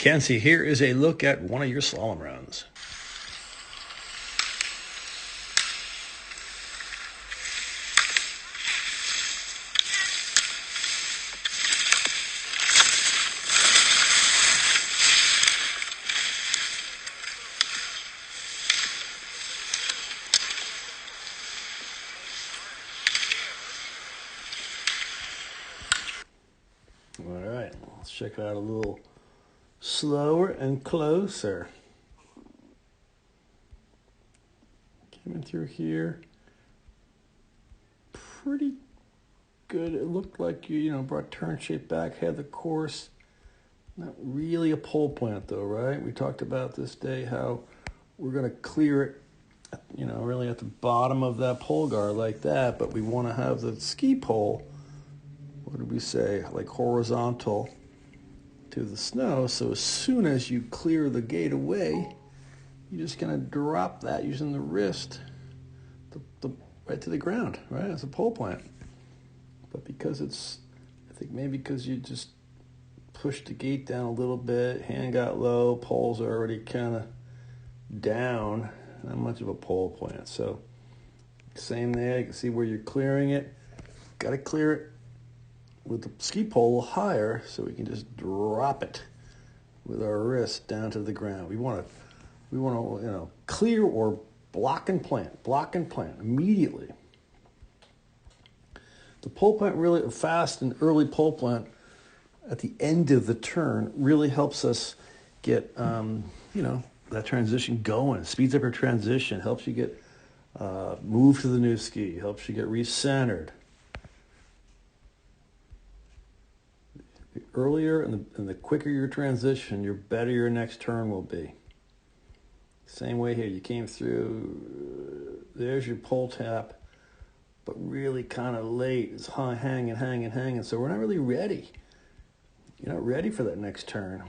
Kenzie, here is a look at one of your slalom runs. All right, let's check it out a little slower and closer. Came in through here. Pretty good. It looked like you brought turn shape back, had the course. Not really a pole plant though, right? We talked about this day how we're going to clear it, really at the bottom of that pole guard like that, but we want to have the ski pole, what did we say, like horizontal to the snow. So as soon as you clear the gate away, you're just going to drop that using the wrist right to the ground, right? It's a pole plant. But because I think maybe because you just pushed the gate down a little bit, hand got low, poles are already kind of down, not much of a pole plant. So same there, you can see where you're clearing it. Got to clear it with the ski pole a little higher so we can just drop it with our wrist down to the ground. We want to clear or block and plant immediately. The pole plant, really a fast and early pole plant at the end of the turn really helps us get that transition going. It speeds up your transition, helps you get moved to the new ski, helps you get recentered. The earlier and the quicker your transition, the better your next turn will be. Same way here, you came through, there's your pole tap, but really kind of late. It's hanging. So we're not really ready. You're not ready for that next turn.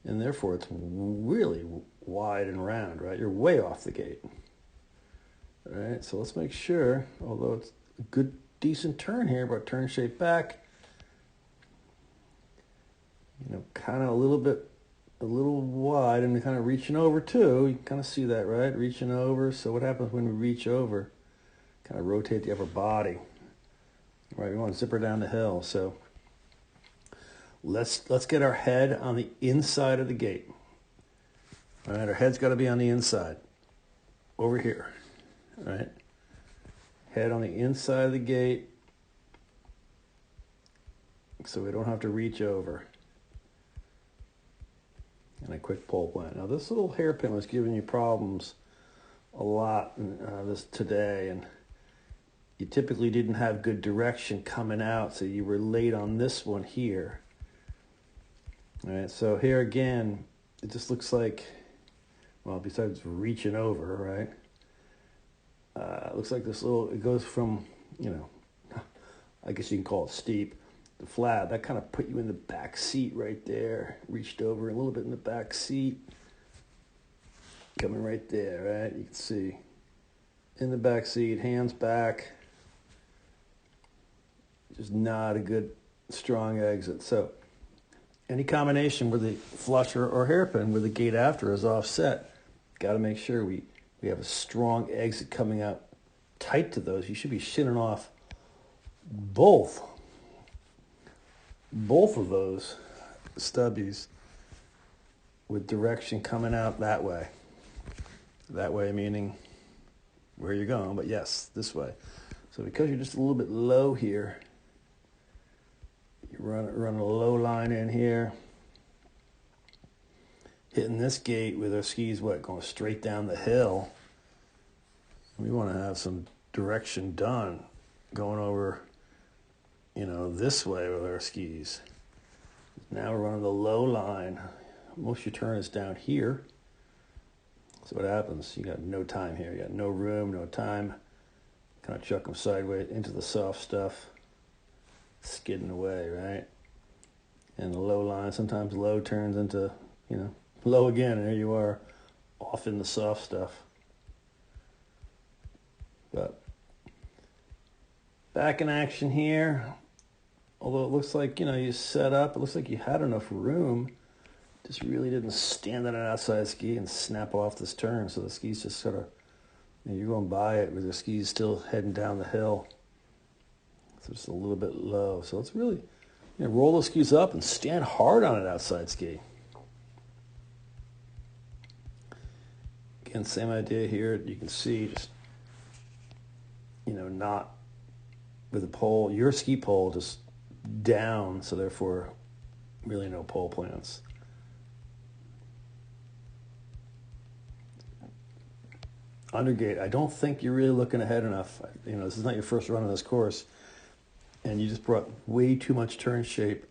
And therefore, it's really wide and round, right? You're way off the gate. All right, so let's make sure, although it's a good, decent turn here, but turn shape back, kind of a little wide and kind of reaching over too. You can kind of see that, right? Reaching over. So what happens when we reach over? Kind of rotate the upper body. Right, we want to zip her down the hill. So let's get our head on the inside of the gate. All right, our head's got to be on the inside. Over here. All right. Head on the inside of the gate so we don't have to reach over. And a quick pole plant. Now this little hairpin was giving you problems a lot this today, and you typically didn't have good direction coming out, so you were late on this one here. All right, so here again, it just looks like, well, besides reaching over, right? It looks like it goes from, I guess you can call it steep, the flat. That kind of put you in the back seat right there. Reached over a little bit in the back seat. Coming right there, right? You can see in the back seat, hands back. Just not a good, strong exit. So any combination with the flusher or hairpin where the gate after is offset, got to make sure we have a strong exit coming out tight to those. You should be shinning off both of those stubbies with direction coming out that way. That way meaning where you're going, but yes, this way. So because you're just a little bit low here, you run a low line in here, hitting this gate with our skis, going straight down the hill. We want to have some direction done going over, this way with our skis. Now we're running the low line. Most of your turn is down here. So what happens? You got no time here. You got no room, no time. Kind of chuck them sideways into the soft stuff. Skidding away, right? And the low line, sometimes low turns into, low again, and there you are, off in the soft stuff. But back in action here. Although it looks like, you set up, it looks like you had enough room just really didn't stand on an outside ski and snap off this turn. So the ski's just sort of, you're going by it with the skis still heading down the hill. So it's a little bit low. So it's really, roll the skis up and stand hard on an outside ski. Again, same idea here. You can see just, not with the pole, your ski pole just down, so therefore really no pole plants. Undergate, I don't think you're really looking ahead enough. This is not your first run on this course, and you just brought way too much turn shape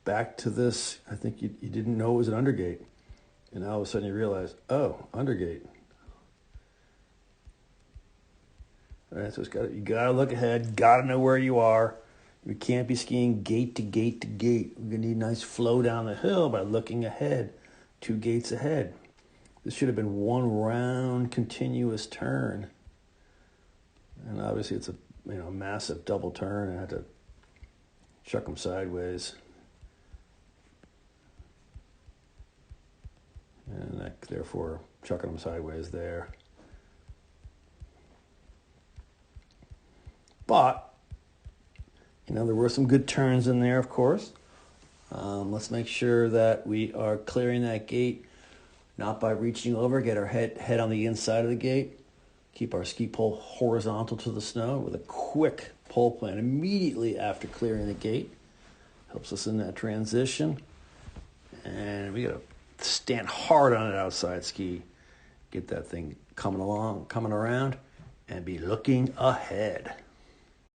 back to this. I think you didn't know it was an undergate, and all of a sudden you realize, oh, undergate. All right, so you gotta look ahead, gotta know where you are. You can't be skiing gate to gate to gate. We're gonna need a nice flow down the hill by looking ahead, 2 gates ahead. This should have been one round continuous turn. And obviously it's a massive double turn. I had to chuck them sideways. And therefore chucking them sideways there. But, there were some good turns in there, of course. Let's make sure that we are clearing that gate, not by reaching over, get our head on the inside of the gate. Keep our ski pole horizontal to the snow with a quick pole plant immediately after clearing the gate. Helps us in that transition. And we got to stand hard on an outside ski. Get that thing coming around, and be looking ahead.